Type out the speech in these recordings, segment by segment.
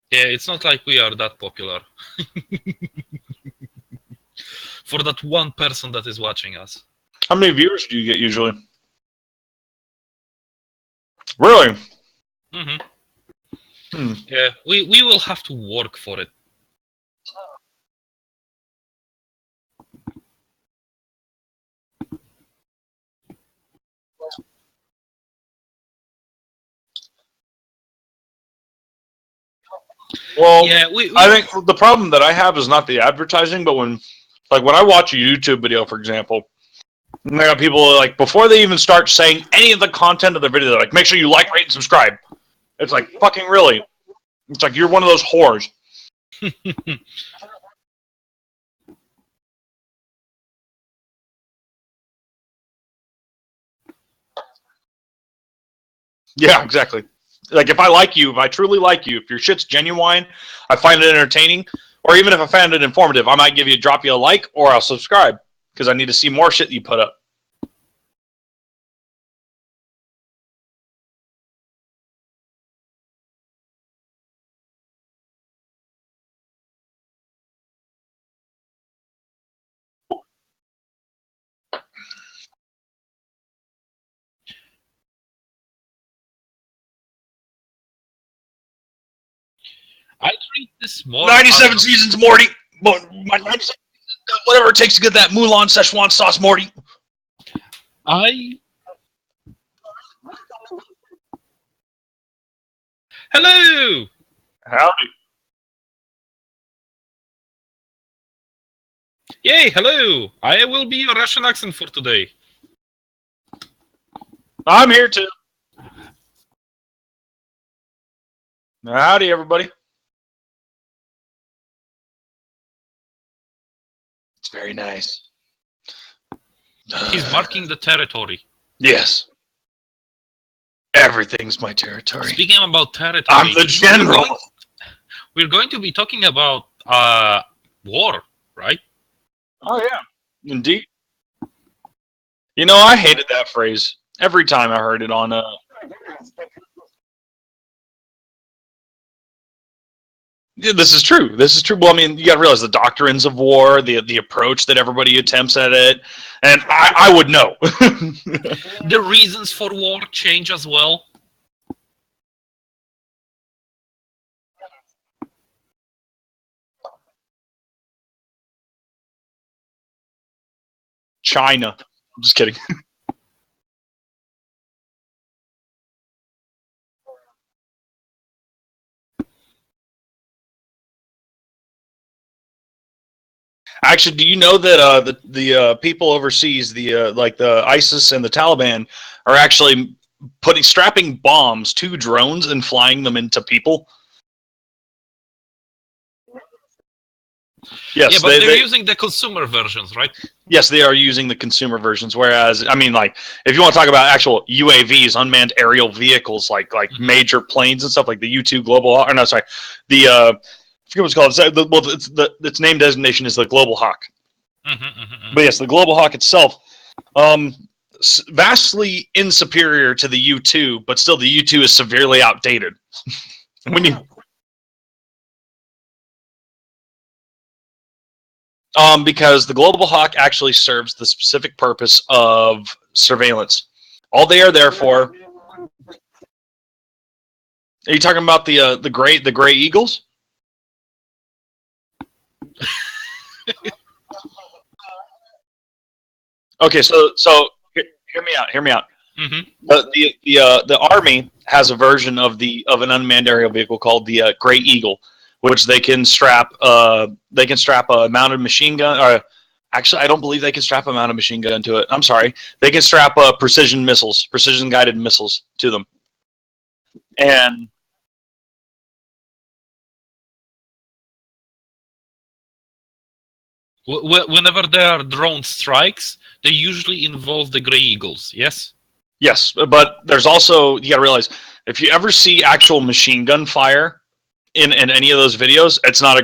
Yeah, it's not like we are that popular. For that one person that is watching us. How many viewers do you get usually? Really? Mm-hmm. Yeah, we will have to work for it. Well, yeah, I think the problem that I have is not the advertising, but when I watch a YouTube video, for example, and I got people like before they even start saying any of the content of the video, they're like, make sure you like, rate, and subscribe. It's like, fucking really? It's like you're one of those whores. Yeah, exactly. Like if I like you, if I truly like you, if your shit's genuine, I find it entertaining, or even if I find it informative, I might drop you a like, or I'll subscribe because I need to see more shit you put up. I treat this more 97 seasons, Morty. My 97, whatever it takes to get that Mulan Szechuan sauce, Morty. Hello! Howdy. Yay, hello! I will be your Russian accent for today. I'm here too. Howdy, everybody. It's very nice. He's marking the territory. Yes. Everything's my territory. Speaking about territory, I'm the general. We're going to be talking about war, right? Oh, yeah. Indeed. You know, I hated that phrase every time I heard it on... Yeah, this is true. This is true. Well, I mean, you got to realize the doctrines of war, the approach that everybody attempts at it, and I would know. The reasons for war change as well. China. I'm just kidding. Actually, do you know that the people overseas, like the ISIS and the Taliban, are actually strapping bombs to drones and flying them into people? Yes, yeah, but they're using the consumer versions, right? Yes, they are using the consumer versions. Whereas, I mean, like, if you want to talk about actual UAVs, unmanned aerial vehicles, like major planes and stuff, like the U-2 Global, or no, sorry, the I forget what it's called. Well, its name designation is the Global Hawk. But yes, the Global Hawk itself, vastly insuperior to the U-2, but still the U-2 is severely outdated. When you because the Global Hawk actually serves the specific purpose of surveillance. All they are there for. Are you talking about the gray Eagles? Okay, so hear me out. Mm-hmm. The Army has a version of an unmanned aerial vehicle called the Gray Eagle, which they can strap a mounted machine gun. Or actually, I don't believe they can strap a mounted machine gun to it. I'm sorry, they can strap precision guided missiles to them. And whenever there are drone strikes, they usually involve the Gray Eagles. Yes. Yes, but there's also, you gotta realize, if you ever see actual machine gun fire in any of those videos, it's not a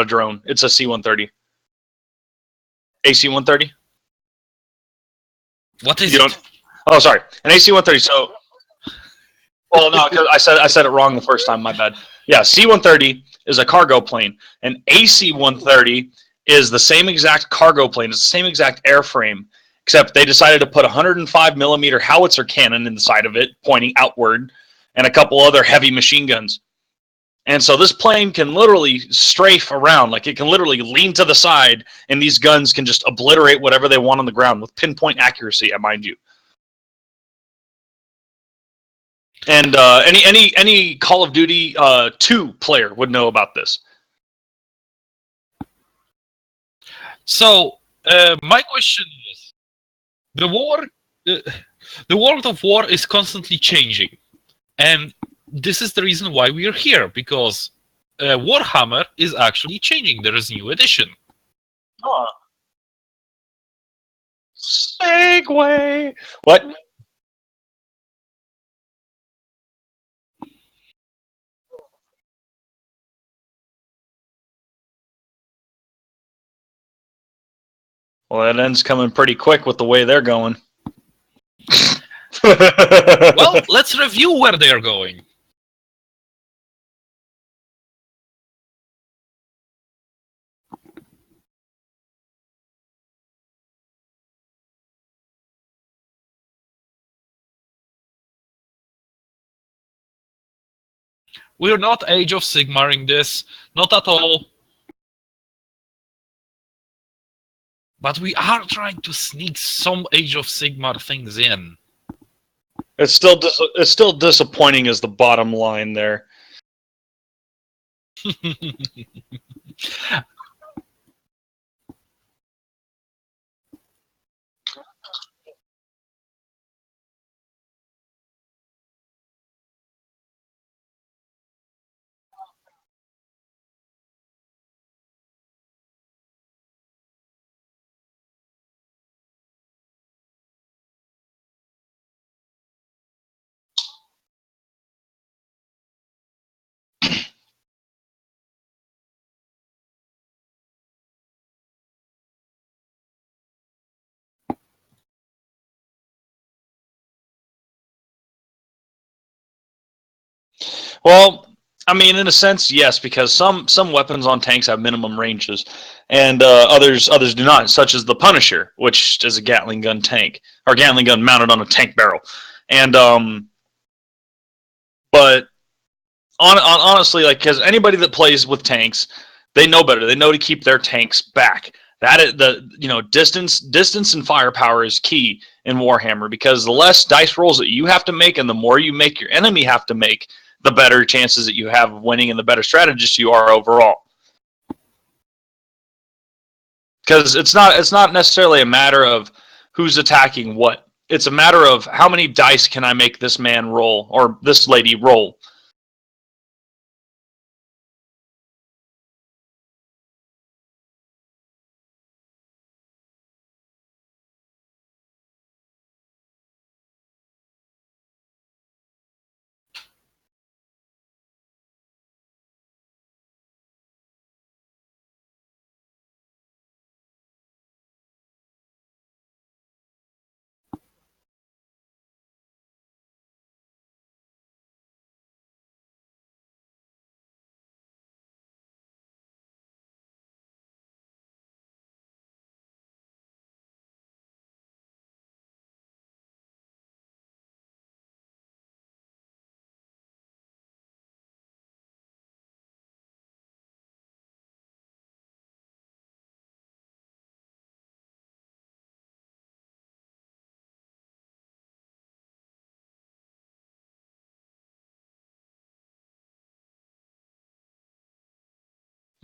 drone. It's a C-130. AC-130? What is it? Oh, sorry. An AC-130. So, well, no, because I said it wrong the first time. My bad. Yeah, C-130 is a cargo plane. An AC-130 is the same exact cargo plane. It's the same exact airframe, except they decided to put a 105 millimeter howitzer cannon inside of it, pointing outward, and a couple other heavy machine guns. And so this plane can literally strafe around, like it can literally lean to the side, and these guns can just obliterate whatever they want on the ground with pinpoint accuracy, mind you. And any Call of Duty 2 player would know about this. So my question is, the war, the world of war is constantly changing, and this is the reason why we are here, because Warhammer is actually changing. There is a new edition. Huh. Segway. What? Well, that end's coming pretty quick with the way they're going. Well, let's review where they're going. We're not Age of Sigmaring this, not at all. But we are trying to sneak some Age of Sigmar things in. It's still disappointing is the bottom line there. Well, I mean, in a sense, yes, because some weapons on tanks have minimum ranges, and others do not, such as the Punisher, which is a Gatling gun tank or Gatling gun mounted on a tank barrel, and but honestly, like, because anybody that plays with tanks, they know better. They know to keep their tanks back. That is distance and firepower is key in Warhammer, because the less dice rolls that you have to make and the more you make your enemy have to make, the better chances that you have of winning and the better strategist you are overall. Because it's not necessarily a matter of who's attacking what. It's a matter of how many dice can I make this man roll or this lady roll.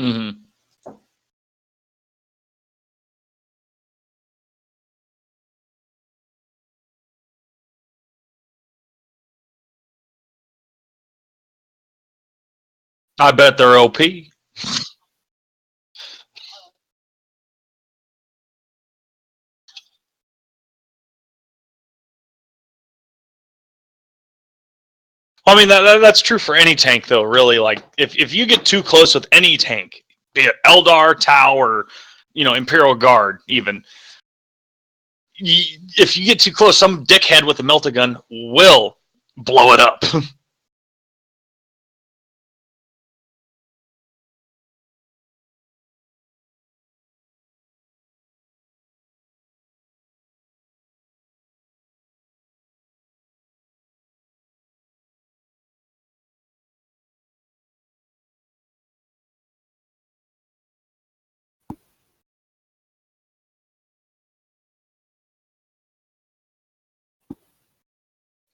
Mm-hmm. I bet they're OP. I mean, that's true for any tank, though, really. Like, if you get too close with any tank, be it Eldar, Tau, or, Imperial Guard, even, if you get too close, some dickhead with a melta gun will blow it up.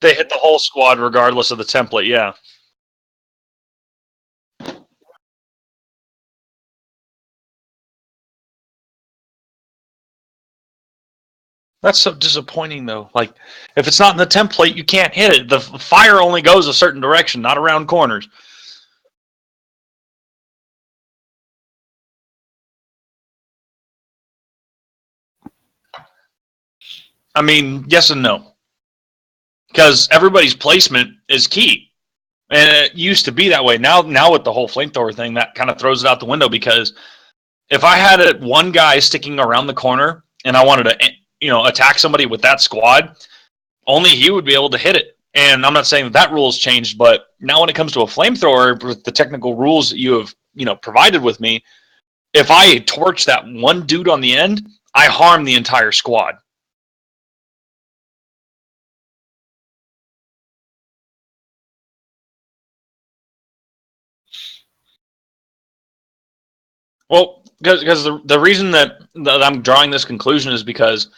They hit the whole squad regardless of the template. Yeah. That's so disappointing, though. Like, if it's not in the template, you can't hit it. The fire only goes a certain direction, not around corners. I mean, yes and no. Because everybody's placement is key. And it used to be that way. Now with the whole flamethrower thing, that kind of throws it out the window because if I had one guy sticking around the corner and I wanted to, attack somebody with that squad, only he would be able to hit it. And I'm not saying that rule has changed, but now when it comes to a flamethrower, with the technical rules that you have, provided with me, if I torch that one dude on the end, I harm the entire squad. Well, because the reason that I'm drawing this conclusion is because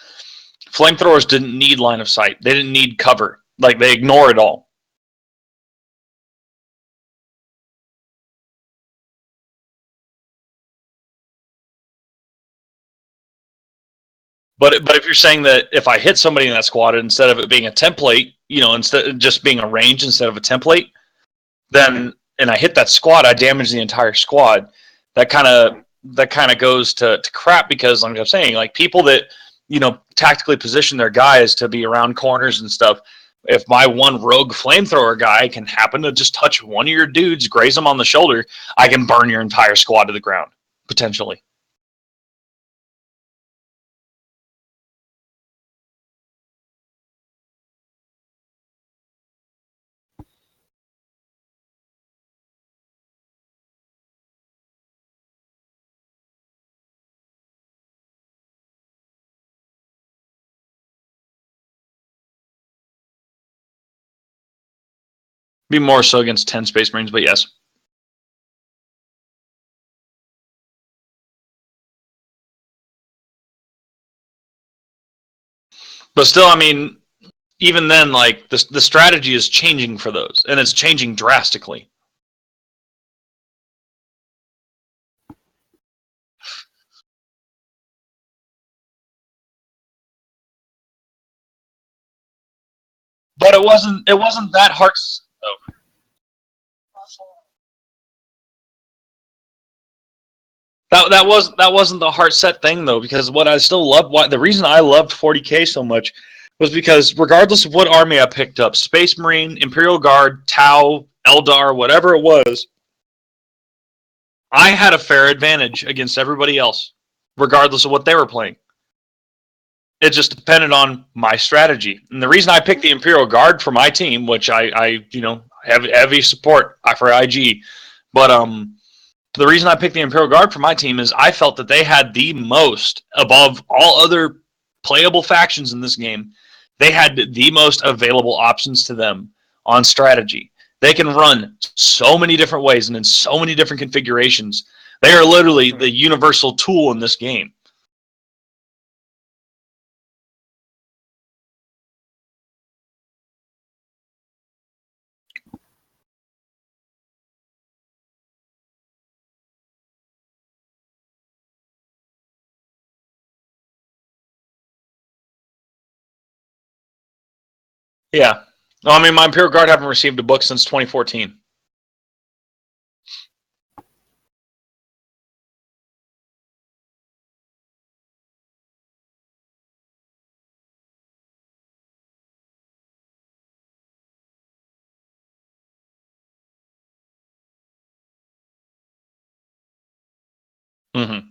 flamethrowers didn't need line of sight. They didn't need cover. Like, they ignore it all. But if you're saying that if I hit somebody in that squad instead of it being a template, instead of just being a range instead of a template, then and I hit that squad, I damage the entire squad. That kind of goes to crap because, like I'm saying, like people that tactically position their guys to be around corners and stuff. If my one rogue flamethrower guy can happen to just touch one of your dudes, graze them on the shoulder, I can burn your entire squad to the ground potentially. Be more so against 10 Space Marines, but yes. But still, I mean, even then, like the strategy is changing for those, and it's changing drastically. But it wasn't that hard. Oh. That wasn't the heart set thing though, because what I still loved, the reason I loved 40K so much was because regardless of what army I picked up, Space Marine, Imperial Guard, Tau, Eldar, whatever it was, I had a fair advantage against everybody else, regardless of what they were playing. It just depended on my strategy. And the reason I picked the Imperial Guard for my team, which I have heavy support for IG, but the reason I picked the Imperial Guard for my team is I felt that they had the most, above all other playable factions in this game, they had the most available options to them on strategy. They can run so many different ways and in so many different configurations. They are literally the universal tool in this game. Yeah. No, I mean, my Imperial Guard haven't received a book since 2014. Mm-hmm.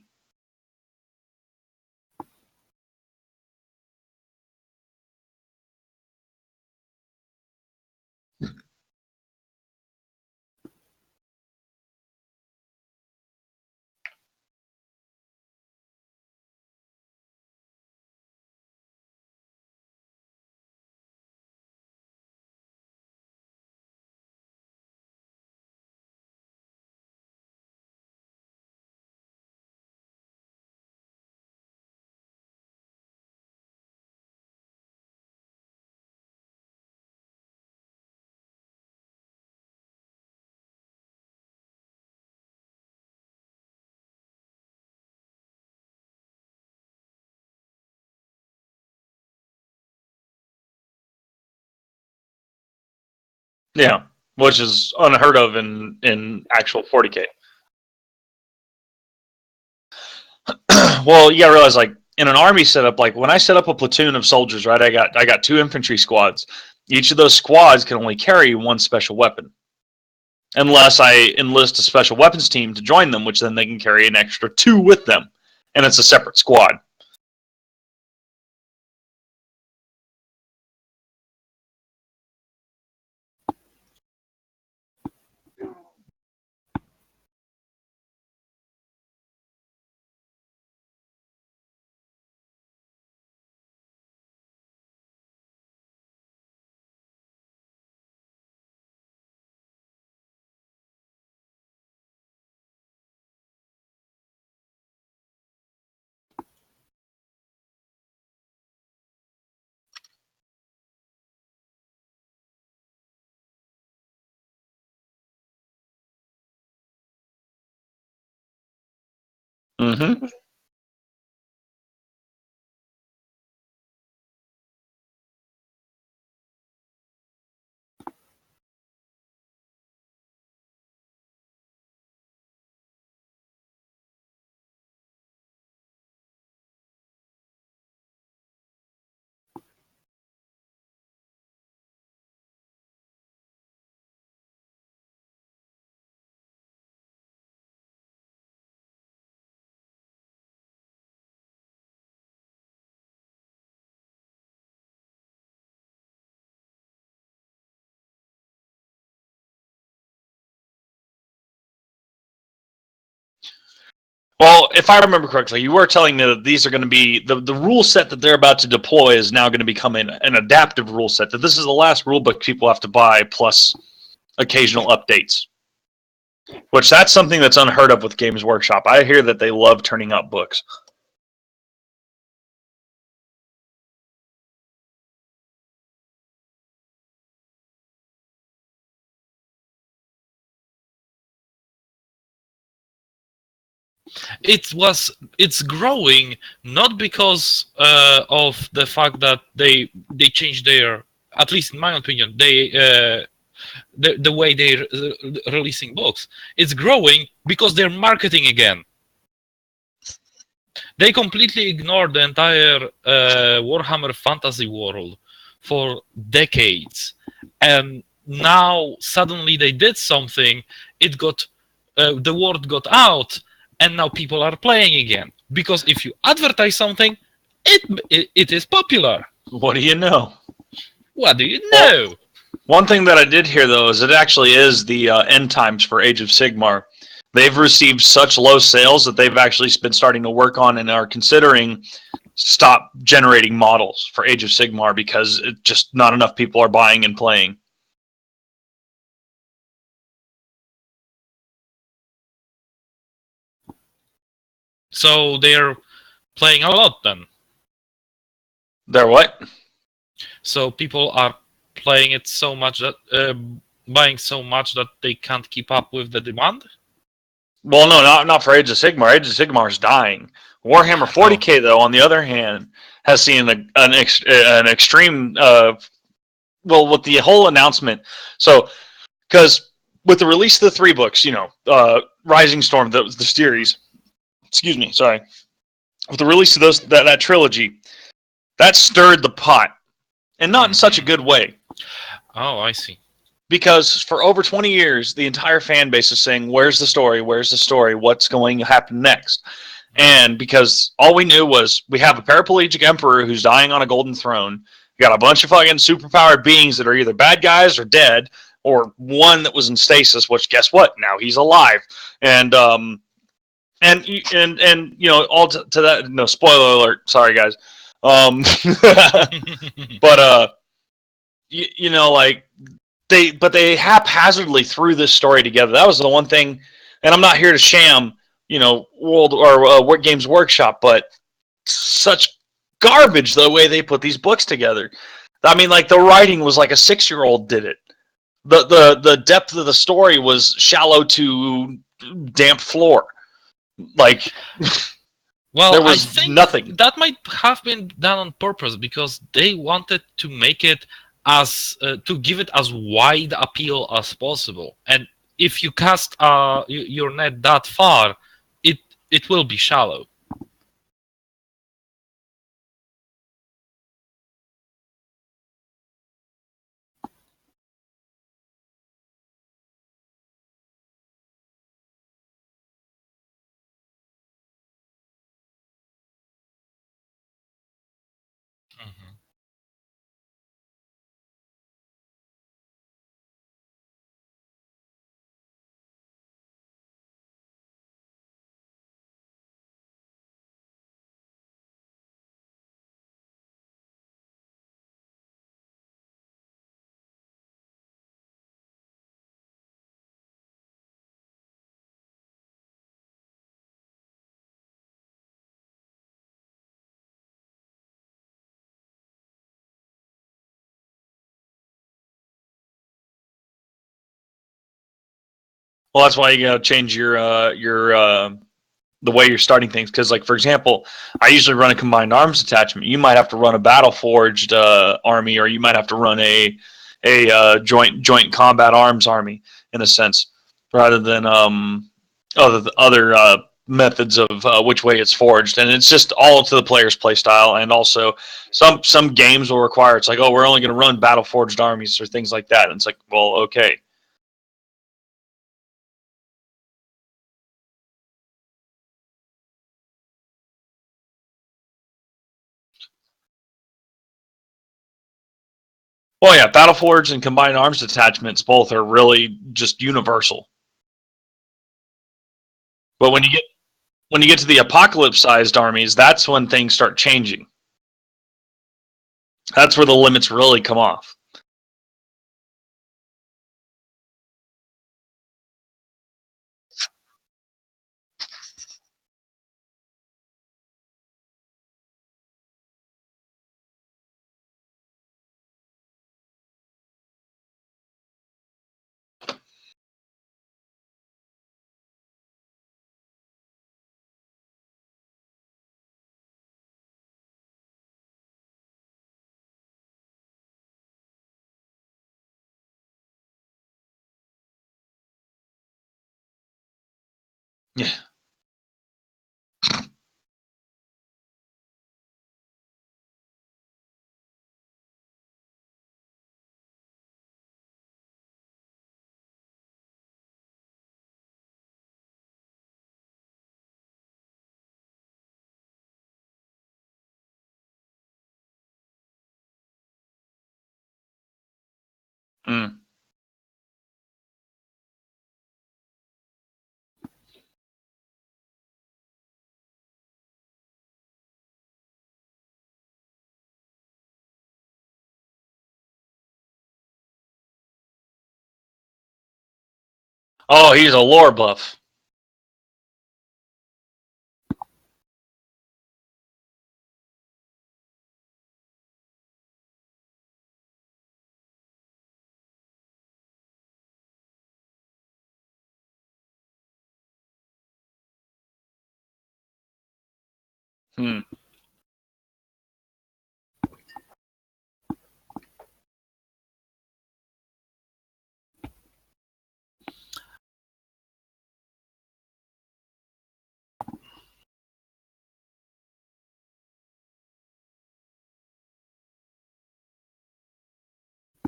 Yeah, which is unheard of in actual 40K. Well, you gotta realize, like, in an army setup, like when I set up a platoon of soldiers, right? I got 2 infantry squads. Each of those squads can only carry 1 special weapon, unless I enlist a special weapons team to join them, which then they can carry an extra 2 with them, and it's a separate squad. Mm-hmm. Well, if I remember correctly, you were telling me that these are going to be the rule set that they're about to deploy is now going to become an adaptive rule set. That this is the last rule book people have to buy, plus occasional updates. Which that's something that's unheard of with Games Workshop. I hear that they love turning out books. It's growing not because of the fact that they changed their, at least in my opinion, the way they're releasing books. It's growing because they're marketing again. They completely ignored the entire Warhammer fantasy world for decades, and now suddenly they did something. It got the word got out, and now people are playing again. Because if you advertise something, it is popular. What do you know? What do you know? One thing that I did hear, though, is it actually is the end times for Age of Sigmar. They've received such low sales that they've actually been starting to work on and are considering stop generating models for Age of Sigmar because it just not enough people are buying and playing. So they're playing a lot then. They're what? So people are playing it so much that buying so much that they can't keep up with the demand. Well, no, not for Age of Sigmar. Age of Sigmar is dying. Warhammer 40K, though, on the other hand, has seen an extreme. Well, with the whole announcement, so because with the release of the 3 books, Rising Storm, the series. Excuse me, sorry. With the release of that trilogy, that stirred the pot, and not in such a good way. Oh, I see. Because for over 20 years, the entire fan base is saying, "Where's the story? Where's the story? What's going to happen next?" And because all we knew was we have a paraplegic emperor who's dying on a golden throne. We got a bunch of fucking superpowered beings that are either bad guys or dead, or one that was in stasis. Which, guess what? Now he's alive. And all to that. No, spoiler alert. Sorry, guys. But like. They haphazardly threw this story together. That was the one thing, and I'm not here to sham, World or Games Workshop, but such garbage the way they put these books together. I mean, like the writing was like a 6-year-old did it. The depth of the story was shallow to damp floor. Like, well, there was I think nothing. That might have been done on purpose because they wanted to make it to give it as wide appeal as possible. And if you cast your net that far, it will be shallow. Mhm. Well, that's why you gotta change your the way you're starting things. Because, like, for example, I usually run a combined arms attachment. You might have to run a battle forged army, or you might have to run a joint combat arms army in a sense, rather than other methods of which way it's forged. And it's just all to the player's play style. And also, some games will require it's like, oh, we're only going to run battle forged armies or things like that. And it's like, well, okay. Well, yeah, Battleforge and combined arms attachments both are really just universal. But when you get to the apocalypse-sized armies, that's when things start changing. That's where the limits really come off. Yeah. Mm. Oh, he's a lore buff. Hmm.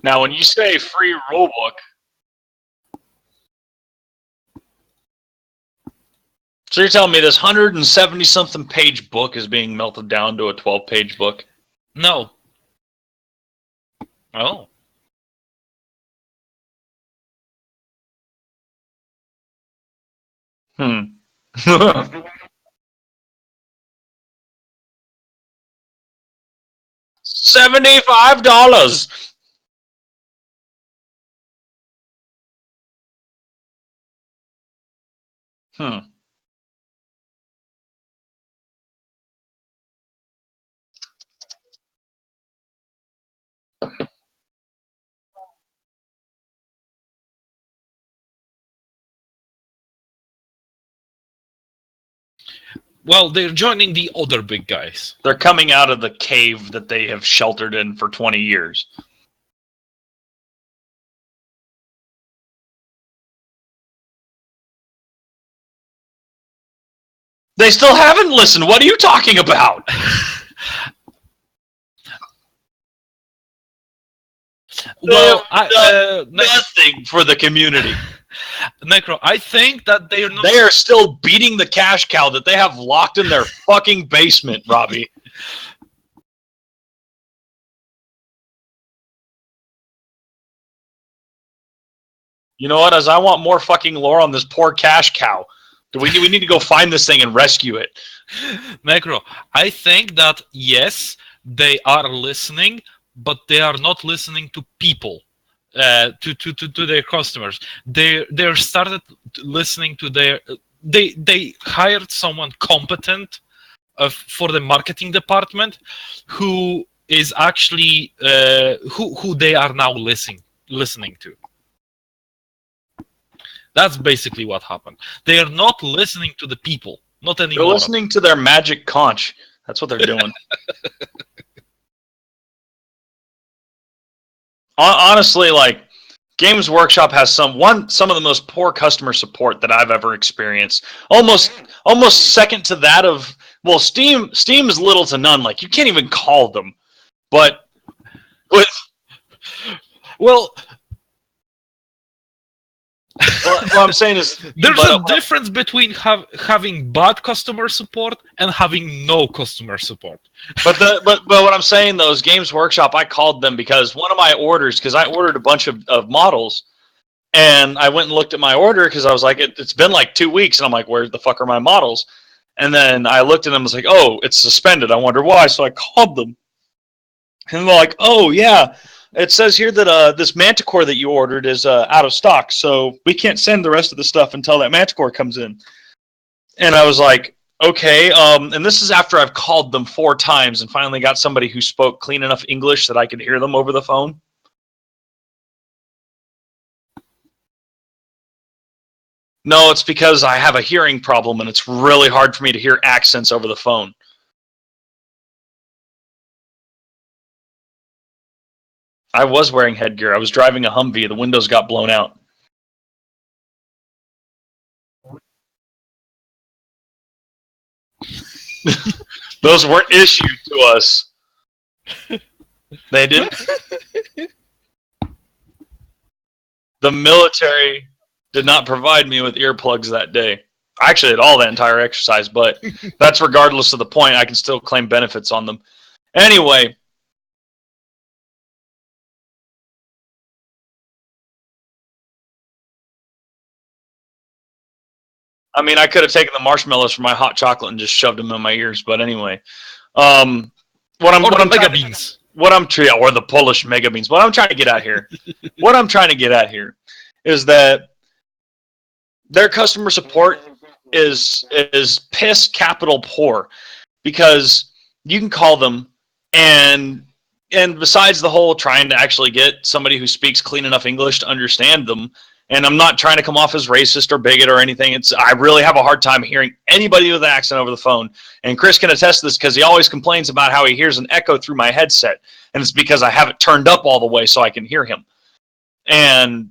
Now, when you say free rulebook, so you're telling me this 170 something page book is being melted down to a 12-page book? No. Oh. Hmm. $75. Hmm. Well, they're joining the other big guys. They're coming out of the cave that they have sheltered in for 20 years. They still haven't listened. What are you talking about? Well, nothing for the community. Necro, I think that they are not. They are still beating the cash cow that they have locked in their fucking basement, Robbie. You know what? As I want more fucking lore on this poor cash cow. We need to go find this thing and rescue it. Necro, I think that yes, they are listening, but they are not listening to people, to their customers. They're started listening to their. They hired someone competent for the marketing department, who is actually who they are now listening to. That's basically what happened. They are not listening to the people, not anymore. They're listening to their magic conch. That's what they're doing. Honestly, like, Games Workshop has some of the most poor customer support that I've ever experienced. Almost second to that of, well, Steam is little to none. Like, you can't even call them. But well, what I'm saying is, there's a difference between having bad customer support and having no customer support. But what I'm saying though is, Games Workshop, I called them because one of my orders, because I ordered a bunch of models, and I went and looked at my order because I was like, it's been like 2 weeks, and I'm like, where the fuck are my models? And then I looked at them and was like, oh, it's suspended. I wonder why. So I called them, and they're like, oh yeah. It says here that this Manticore that you ordered is out of stock, so we can't send the rest of the stuff until that Manticore comes in. And I was like, okay. And this is after I've called them 4 times and finally got somebody who spoke clean enough English that I could hear them over the phone. No, it's because I have a hearing problem and it's really hard for me to hear accents over the phone. I was wearing headgear. I was driving a Humvee. The windows got blown out. Those weren't issued to us. They didn't. The military did not provide me with earplugs that day. I actually had all the entire exercise, but that's regardless of the point. I can still claim benefits on them. Anyway. I mean, I could have taken the marshmallows from my hot chocolate and just shoved them in my ears, but anyway. Or the Polish mega beans. What I'm trying to get at here, is that their customer support is piss capital poor, because you can call them, and besides the whole trying to actually get somebody who speaks clean enough English to understand them. And I'm not trying to come off as racist or bigot or anything. I really have a hard time hearing anybody with an accent over the phone. And Chris can attest to this because he always complains about how he hears an echo through my headset. And it's because I have it turned up all the way so I can hear him. But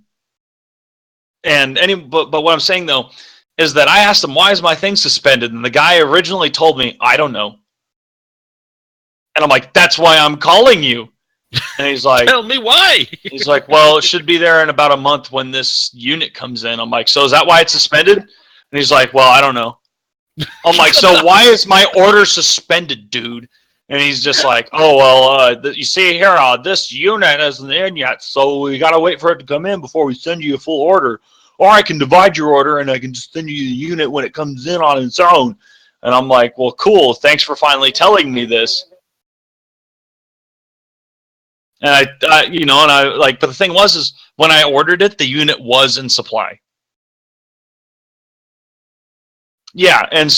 what I'm saying, though, is that I asked him, why is my thing suspended? And the guy originally told me, I don't know. And I'm like, that's why I'm calling you. And he's like, tell me why. He's like, well, it should be there in about a month when this unit comes in. I'm like, so is that why it's suspended? And he's like, well, I don't know. I'm like, so why is my order suspended, dude? And he's just like, oh, well, you see here, this unit isn't in yet, so we got to wait for it to come in before we send you a full order. Or I can divide your order and I can just send you the unit when it comes in on its own. And I'm like, well, cool. Thanks for finally telling me this. And but the thing is when I ordered it, the unit was in supply. Yeah, and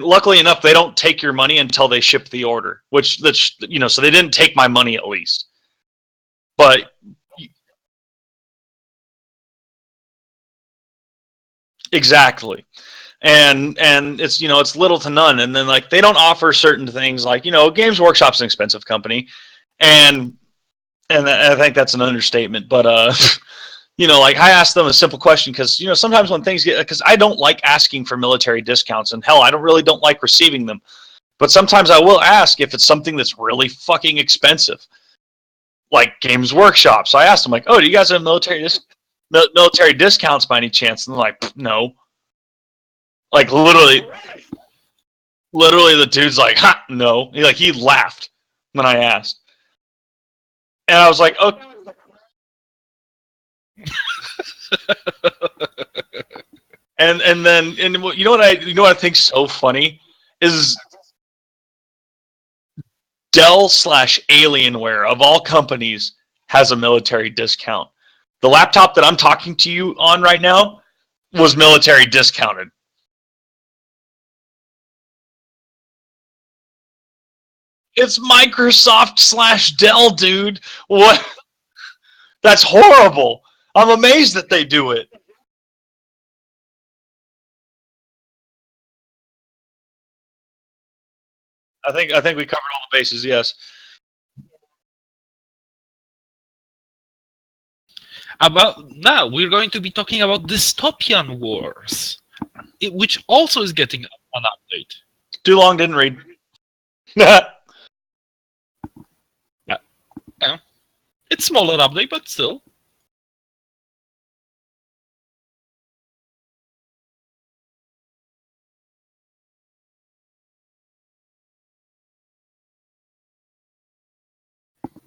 luckily enough, they don't take your money until they ship the order, so they didn't take my money at least. But exactly. And it's it's little to none, and then like they don't offer certain things, like Games Workshop's an expensive company. And I think that's an understatement, but like I asked them a simple question because sometimes when things get, because I don't like asking for military discounts, and hell, I don't like receiving them. But sometimes I will ask if it's something that's really fucking expensive, like Games Workshop. So I asked them like, "Oh, do you guys have military discounts by any chance?" And they're like, "No." Like literally, the dude's like, "Ha, no." He laughed when I asked, and I was like, "Oh." And then what I think's so funny is Dell/Alienware of all companies has a military discount. The laptop that I'm talking to you on right now was military discounted. It's Microsoft/Dell, dude. What? That's horrible. I'm amazed that they do it. I think we covered all the bases. Yes. About now, we're going to be talking about Dystopian Wars, which also is getting an update. Too long, didn't read. Yeah. It's smaller update, but still.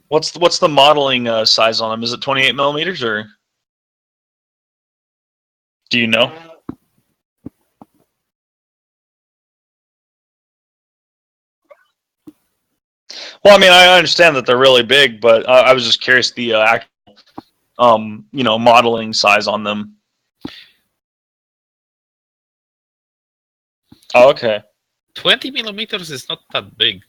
What's the modeling size on them? Is it 28 millimeters or do you know? Well, I mean, I understand that they're really big, but I was just curious the actual, modeling size on them. Oh, okay. 20 millimeters is not that big.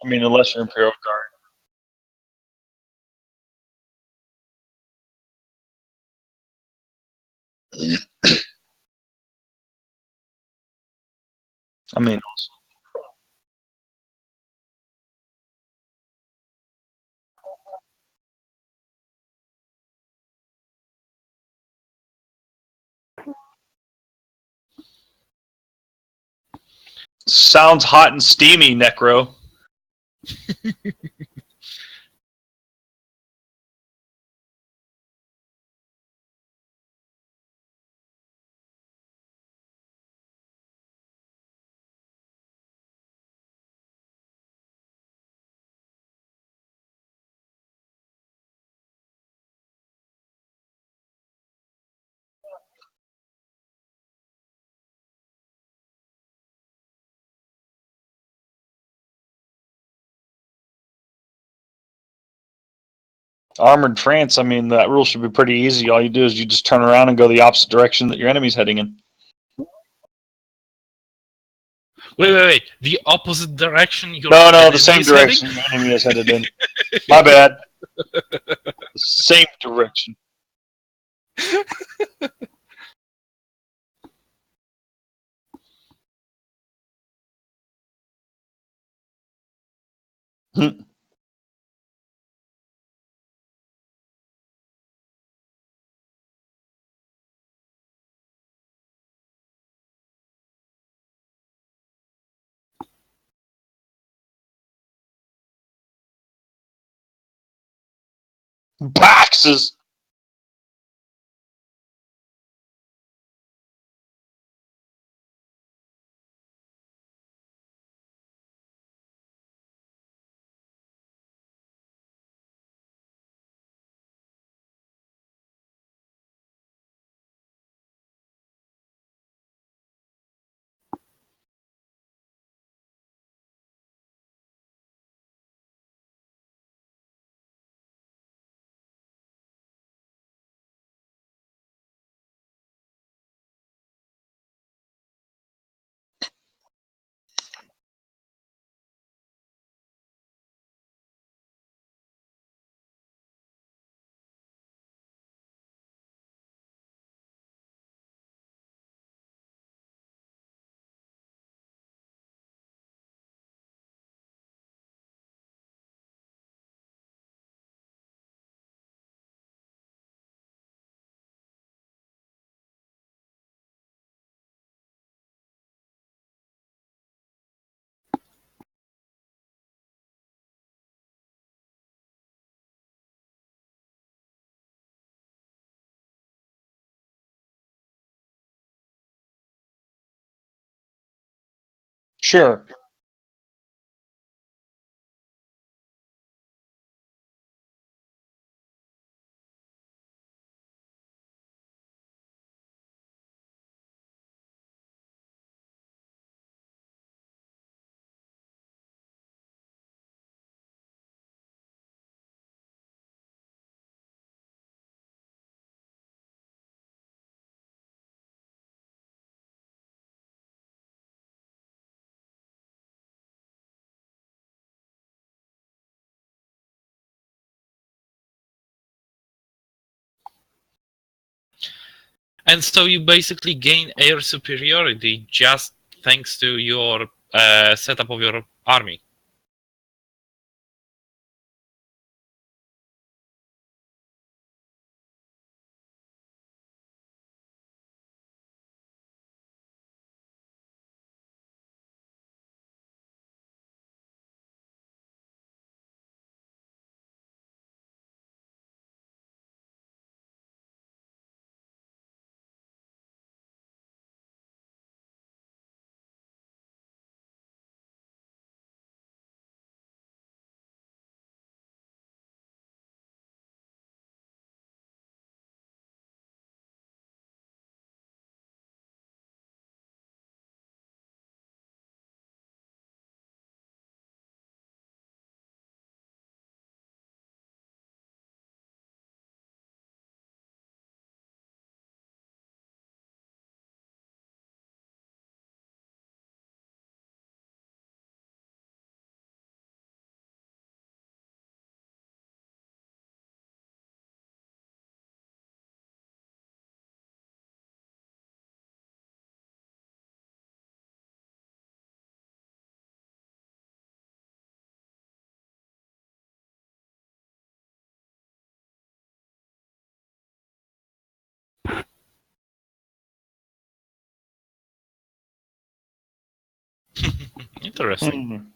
I mean, unless you're Imperial Guard. I mean, sounds hot and steamy, Necro. Armored France, I mean, that rule should be pretty easy. All you do is you just turn around and go the opposite direction that your enemy's heading in. Wait. The opposite direction your No, enemy the same is direction heading? your enemy is headed in. My bad. The same direction. Boxes. Sure. And so you basically gain air superiority just thanks to your setup of your army. Interesting. Hmm.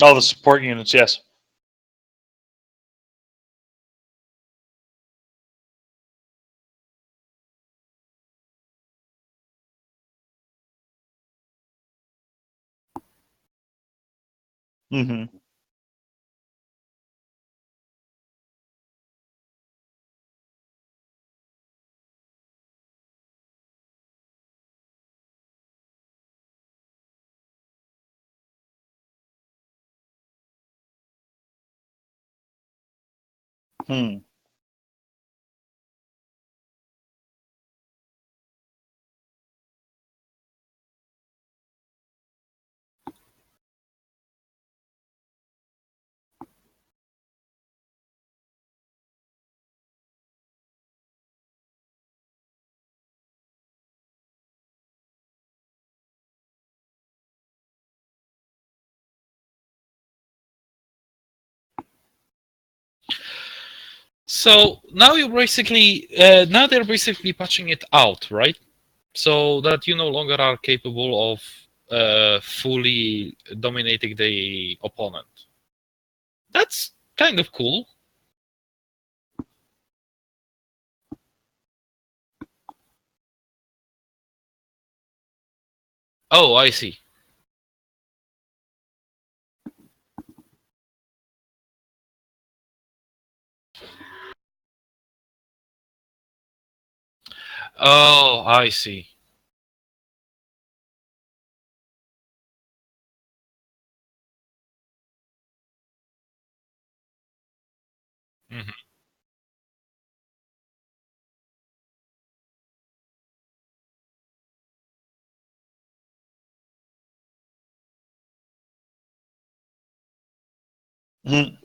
Oh, the support units, yes. Hmm. Hmm. So now they're basically patching it out, right? So that you no longer are capable of fully dominating the opponent. That's kind of cool. Oh, I see. Oh, I see. Mhm. Hmm.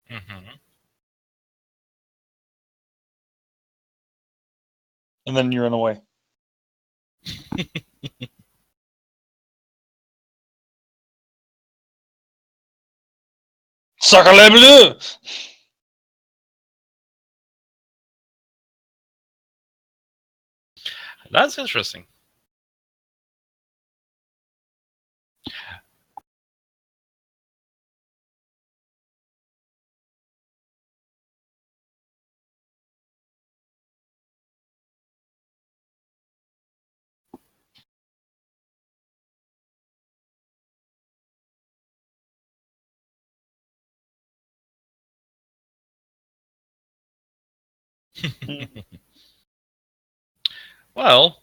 Hmm. And then you run away. Sacre bleu! That's interesting. Well,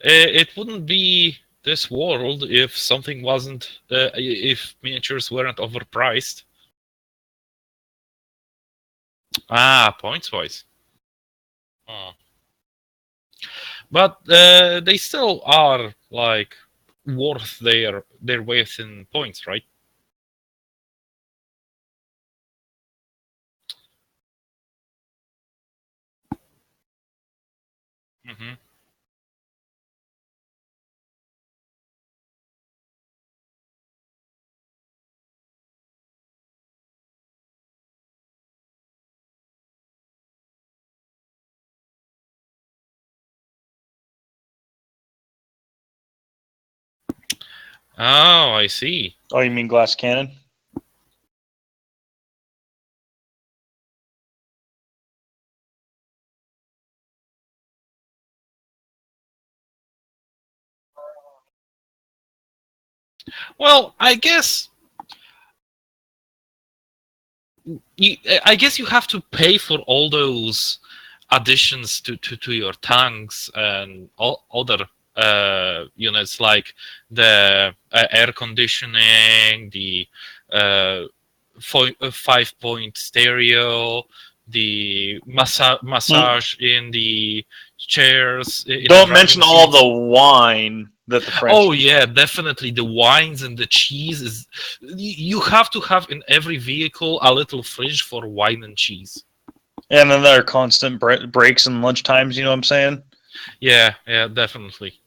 it wouldn't be this world if something wasn't, if miniatures weren't overpriced. Ah, points wise. Hmm. But they still are like worth their weight in points, right? Hmm. Oh, I see. Oh, you mean glass cannon? Well, I guess you have to pay for all those additions to your tanks and all other units, like the air conditioning, the uh, 5-point stereo, the massage in the chairs, in the Don't driving mention all seats. the wine that the French. Oh yeah, definitely the wines and the cheese is. You have to have in every vehicle a little fridge for wine and cheese. And then there are constant breaks and lunch times. You know what I'm saying? Yeah, yeah, definitely.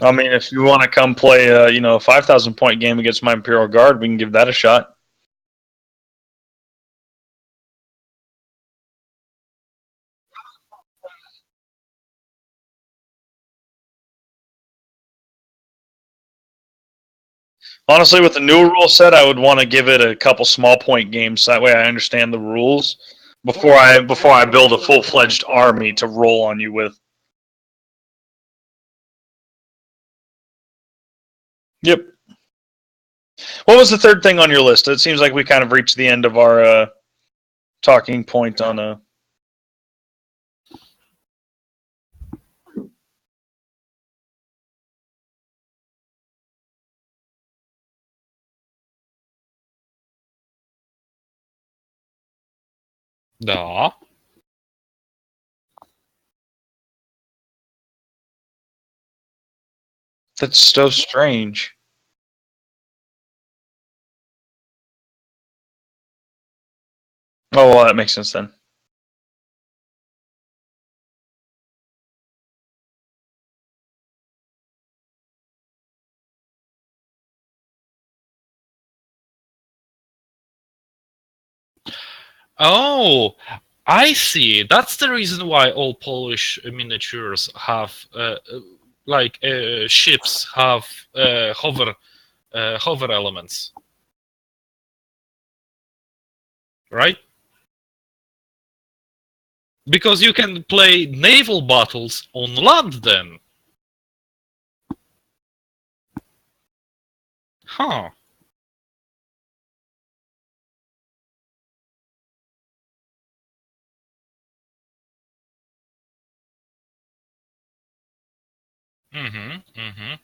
I mean, if you want to come play, a 5,000 point game against my Imperial Guard, we can give that a shot. Honestly, with the new rule set, I would want to give it a couple small point games. That way, I understand the rules before I build a full fledged army to roll on you with. Yep. What was the third thing on your list? It seems like we kind of reached the end of our talking point on a. Da. That's so strange. Oh, well, that makes sense then. Oh, I see. That's the reason why all Polish miniatures have ships have hover elements, right? Because you can play naval battles on land then. Huh. Mm-hmm. Mm-hmm.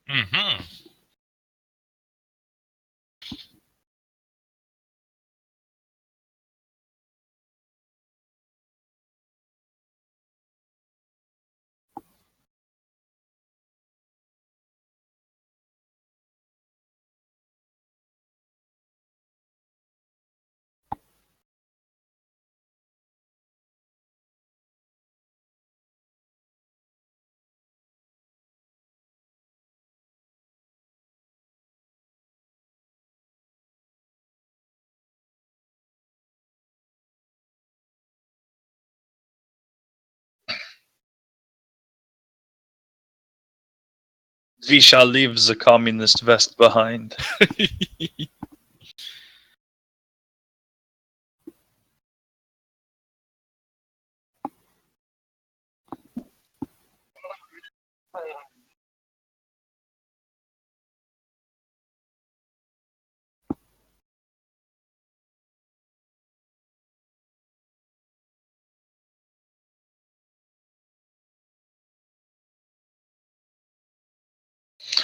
Hmm. We shall leave the communist West behind.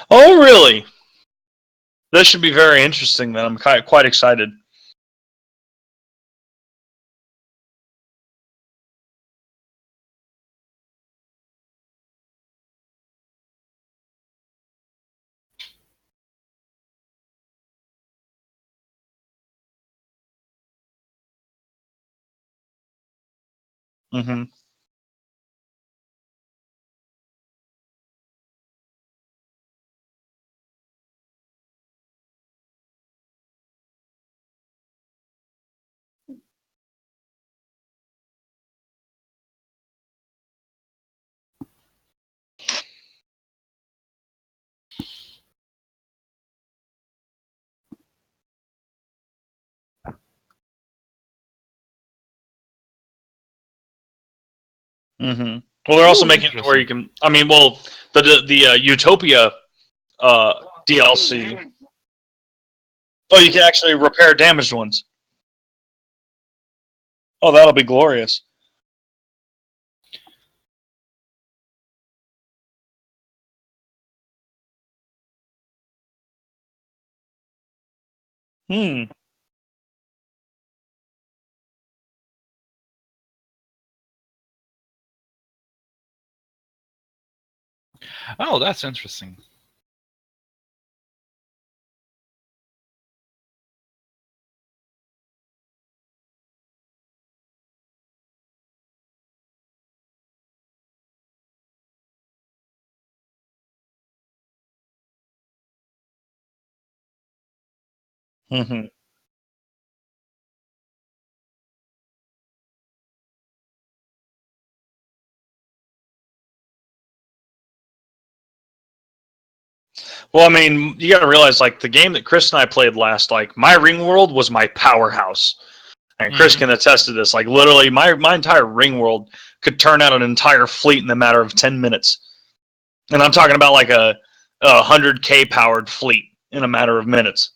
Oh, really? This should be very interesting. Then I'm quite excited. Mm-hmm. Mm-hmm. Well, they're also Ooh, making it where you interesting. can. I mean, well, the Utopia DLC. Oh, you can actually repair damaged ones. Oh, that'll be glorious. Hmm. Oh, that's interesting. Mm-hmm. Well, I mean, you got to realize, like, the game that Chris and I played last, like, my ring world was my powerhouse. And Chris Hmm. can attest to this. Like, literally, my entire ring world could turn out an entire fleet in a matter of 10 minutes. And I'm talking about, like, a 100K powered fleet in a matter of minutes.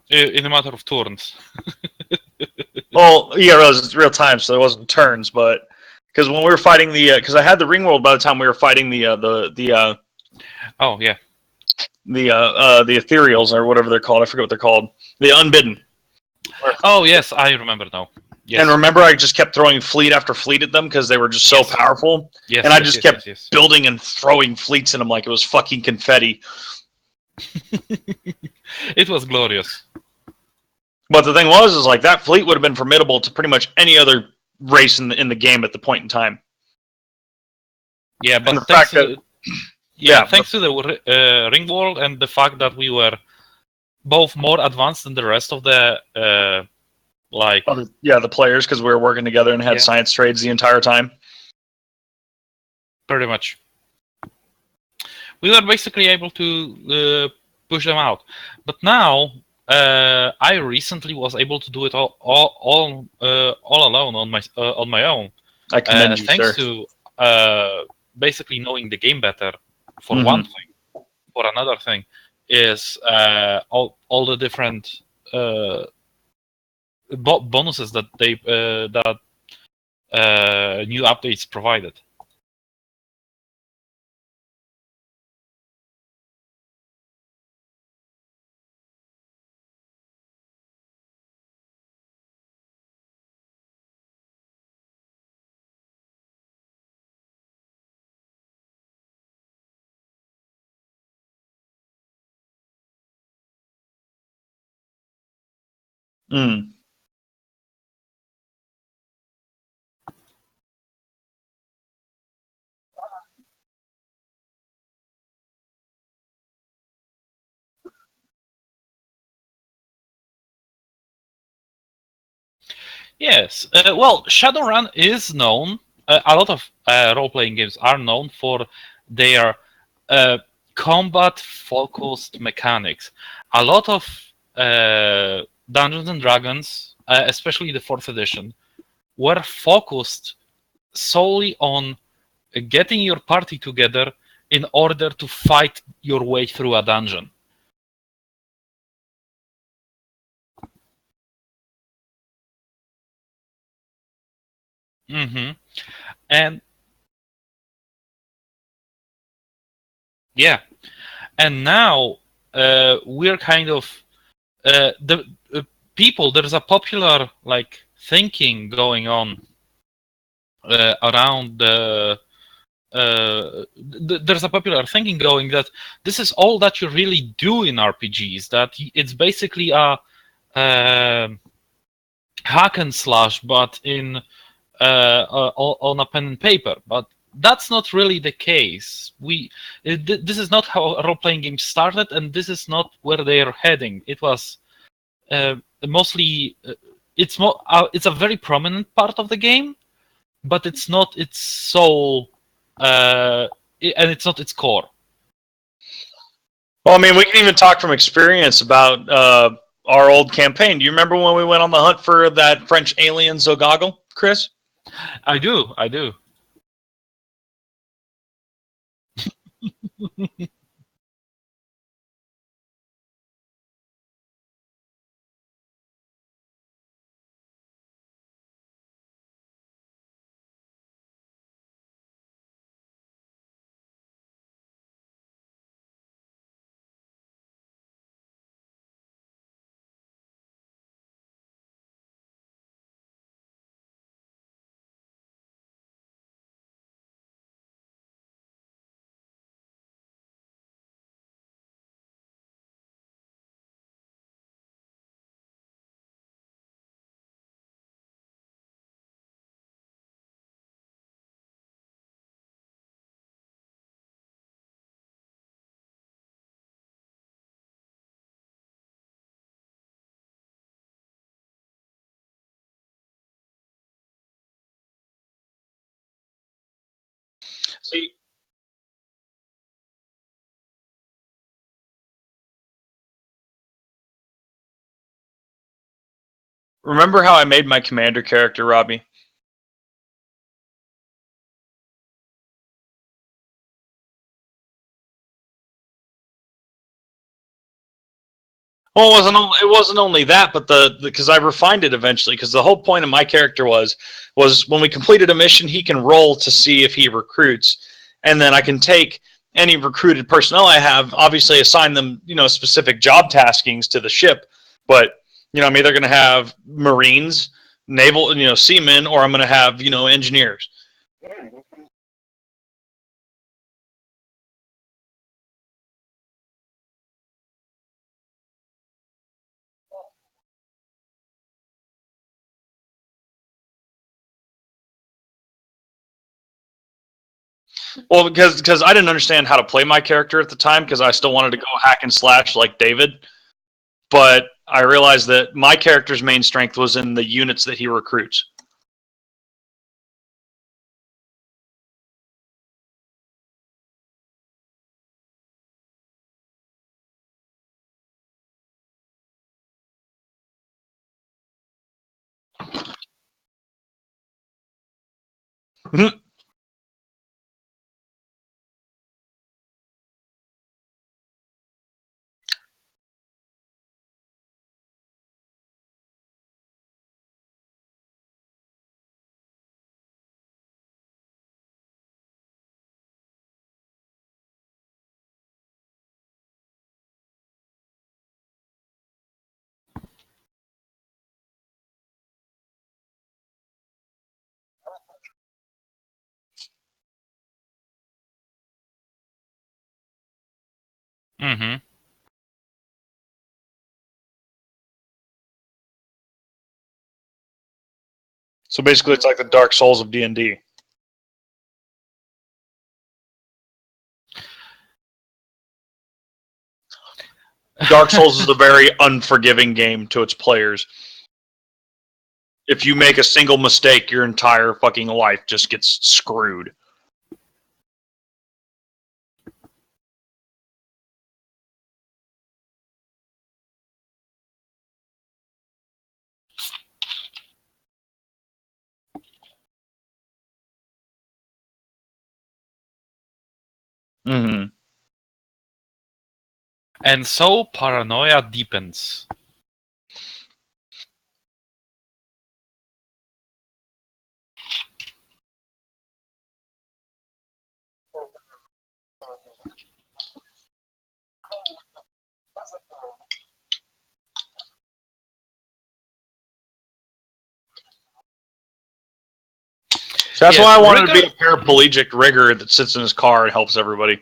In a matter of turns. Well, you got to realize it's real time, so it wasn't turns, but because when we were fighting the, because I had the ring world by the time we were fighting Oh yeah. the ethereals or whatever they're called. I forget what they're called. The unbidden. Oh yes, I remember now. And Yes. remember, I just kept throwing fleet after fleet at them because they were just so Yes. powerful. And Yes. I Yes. just Yes. Yes. kept Yes. building and throwing fleets in them like it was fucking confetti. It was glorious. But the thing was, is like that fleet would have been formidable to pretty much any other race in the game at the point in time. Yeah, And but the fact that, yeah, thanks to the ring world and the fact that we were both more advanced than the rest of the like. the players, because we were working together and had Yeah. science trades the entire time. Pretty much. We were basically able to push them out. But now, I recently was able to do it all alone on my own. I commend you, Thanks sir. to basically knowing the game better, for Mm-hmm. one thing. For another thing, is all the different bonuses that new updates provided. Mm. Yes. Well, Shadowrun is known. A lot of role-playing games are known for their uh, combat-focused mechanics. A lot of Dungeons and Dragons, especially the fourth edition, were focused solely on getting your party together in order to fight your way through a dungeon. Hmm. And yeah, and now we're kind of the people. There's a popular like thinking going on around the. There's a popular thinking going that this is all that you really do in RPGs. That it's basically a hack and slash, but in on a pen and paper. But that's not really the case. This is not how role-playing games started, and this is not where they're heading. It was mostly it's a very prominent part of the game, but it's not its sole, and it's not its core. Well, I mean, we can even talk from experience about our old campaign. Do you remember when we went on the hunt for that French alien Zogoggle, Chris? I do, I do. See, remember how I made my commander character, Robbie? Well, it wasn't only that, but the because I refined it eventually. Because the whole point of my character was when we completed a mission, he can roll to see if he recruits, and then I can take any recruited personnel I have, obviously assign them specific job taskings to the ship. But I'm either going to have Marines, naval seamen, or I'm going to have engineers. Well, because I didn't understand how to play my character at the time because I still wanted to go hack and slash like David. But I realized that my character's main strength was in the units that he recruits. Hmm. So basically, it's like the Dark Souls of D&D. Dark Souls is a very unforgiving game to its players. If you make a single mistake, your entire fucking life just gets screwed. Mm-hmm. And so paranoia deepens. So that's Yes, why I wanted to be a paraplegic rigger that sits in his car and helps everybody.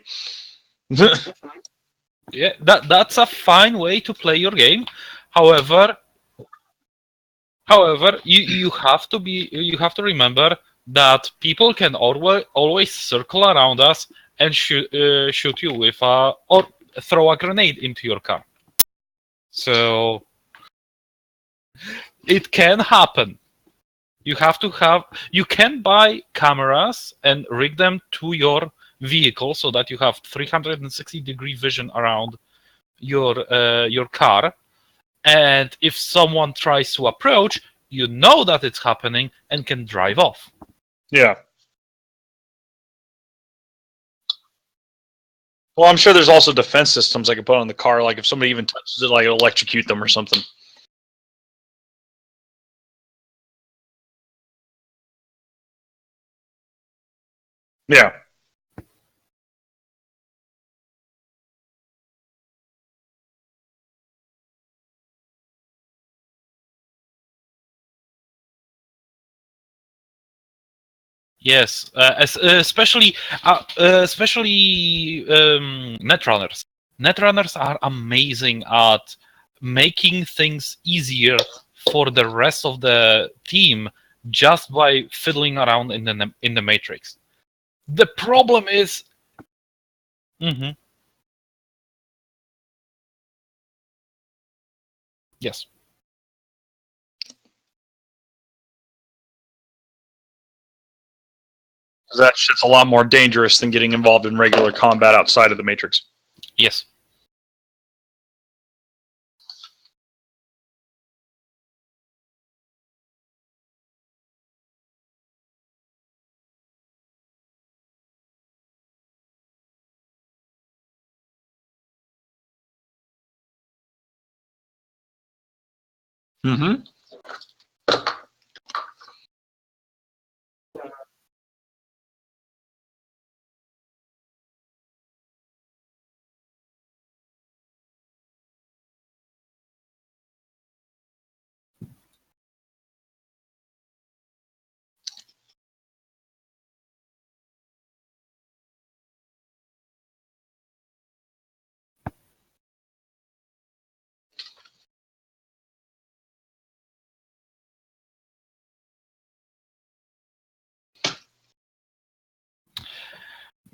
Yeah, that's a fine way to play your game. However, you have to remember that people can always circle around us and shoot you with or throw a grenade into your car. So it can happen. You can buy cameras and rig them to your vehicle so that you have 360-degree vision around your car. And if someone tries to approach, you know that it's happening and can drive off. Yeah. Well, I'm sure there's also defense systems I can put on the car. Like if somebody even touches it, like it'll electrocute them or something. Yeah. Yes, especially netrunners. Netrunners are amazing at making things easier for the rest of the team just by fiddling around in the matrix. The problem is, yes, That shit's a lot more dangerous than getting involved in regular combat outside of the Matrix. yes. Mm-hmm.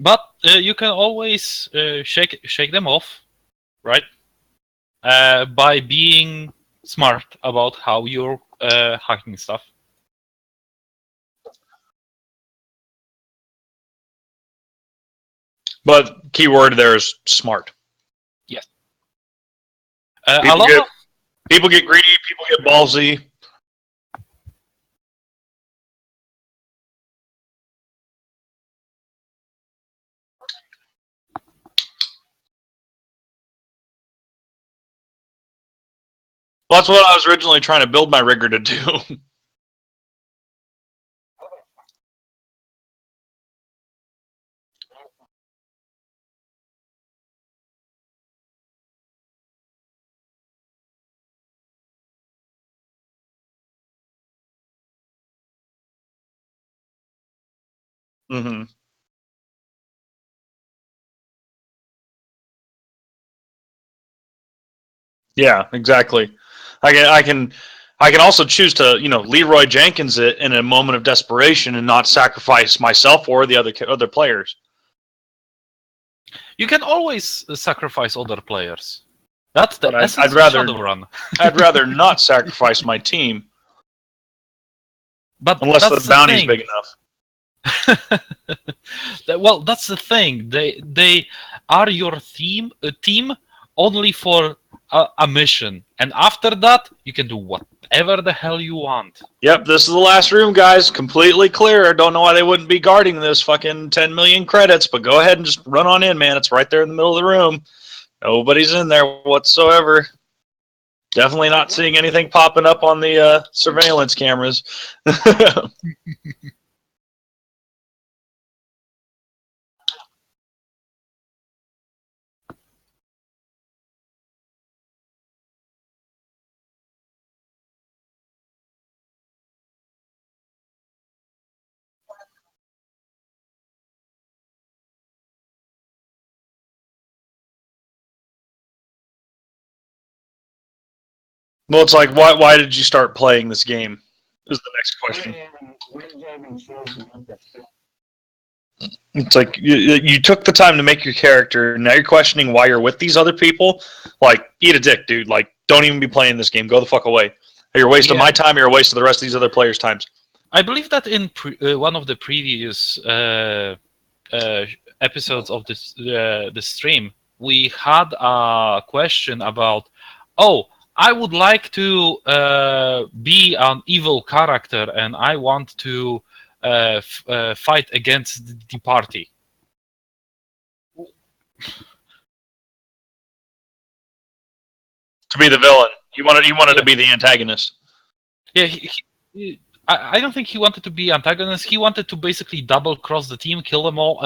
But you can always shake them off, right? By being smart about how you're hacking stuff. But keyword there is smart. Yes. People get greedy, people get ballsy. Well, that's what I was originally trying to build my rigger to do. Mm-hmm. Yeah, exactly. I can I can also choose to, Leroy Jenkins it in a moment of desperation and not sacrifice myself or the other players. You can always sacrifice other players. That's the But essence I'd rather of Shadowrun. I'd rather not sacrifice my team But unless the that's the bounty's thing. big enough. Well, that's the thing. They are your team only for a mission, and after that you can do whatever the hell you want. Yep, this is the last room, guys. Completely clear. I don't know why they wouldn't be guarding this fucking 10 million credits, but go ahead and just run on in, man. It's right there in the middle of the room. Nobody's in there whatsoever. Definitely not seeing anything popping up on the surveillance cameras. Well, it's like, why did you start playing this game? Is the next question. It's like you took the time to make your character, and now you're questioning why you're with these other people. Like, eat a dick, dude. Like, don't even be playing this game. Go the fuck away. You're a waste of my time. You're a waste of the rest of these other players' times. I believe that in one of the previous episodes of this the stream, we had a question about, oh, I would like to be an evil character and I want to fight against the party. To be the villain, you wanted to be the antagonist. Yeah, I don't think he wanted to be antagonist. He wanted to basically double cross the team, kill them all,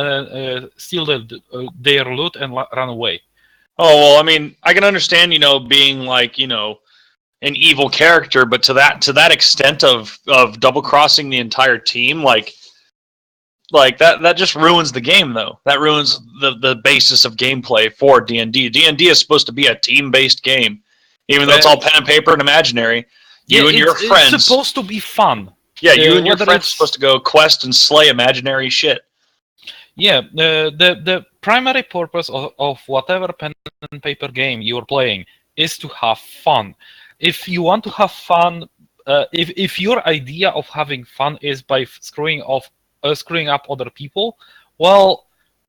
steal their loot, and run away. Oh well, I mean, I can understand, being like, an evil character, but to that extent of double crossing the entire team, like that just ruins the game, though. That ruins the basis of gameplay for D&D. D&D is supposed to be a team-based game, even though it's all pen and paper and imaginary. You and your friends. It's supposed to be fun. Yeah, you and your friends are supposed to go quest and slay imaginary shit. Yeah, the primary purpose of whatever pen and paper game you're playing is to have fun. If you want to have fun, if your idea of having fun is by screwing up other people, well,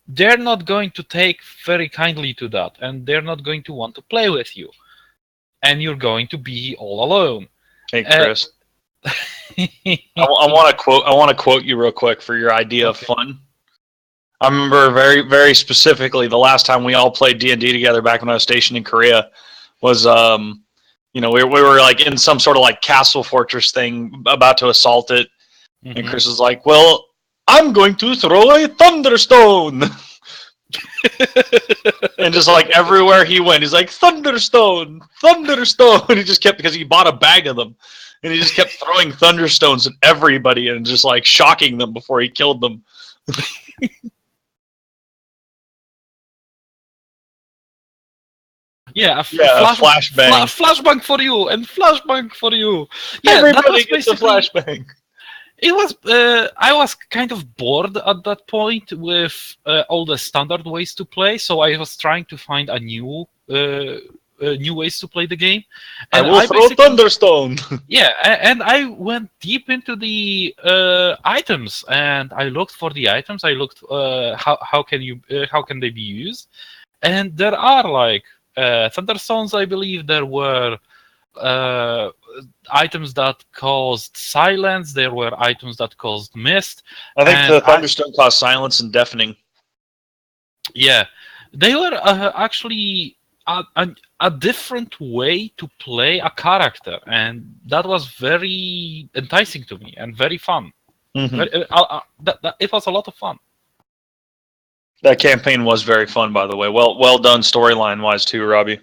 they're not going to take very kindly to that, and they're not going to want to play with you, and you're going to be all alone. Hey, Chris, I want to quote you real quick for your idea of fun. I remember very, very specifically the last time we all played D&D together back when I was stationed in Korea was, we were like in some sort of like castle fortress thing about to assault it. Mm-hmm. And Chris was like, well, I'm going to throw a thunderstone. And just like everywhere he went, he's like, thunderstone, thunderstone. And he just kept, because he bought a bag of them. And he just kept throwing thunderstones at everybody and just like shocking them before he killed them. Yeah, flashbang. Flashbang for you and flashbang for you. Yeah, everybody gets a flashbang. It was. I was kind of bored at that point with all the standard ways to play, so I was trying to find a new ways to play the game. And I will throw thunderstone. Yeah, and I went deep into the items, and I looked for the items. I looked how can they be used, and there are like thunderstones. I believe there were items that caused silence. There were items that caused mist. I think the thunderstone caused silence and deafening. Yeah, they were actually a different way to play a character, and that was very enticing to me and very fun. Mm-hmm. It was a lot of fun. That campaign was very fun, by the way. Well done storyline wise too, Robbie.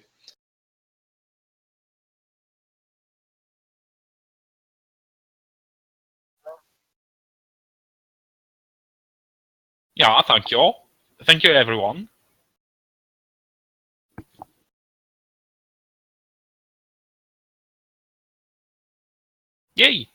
Yeah, thank you. Thank you, everyone. Yay!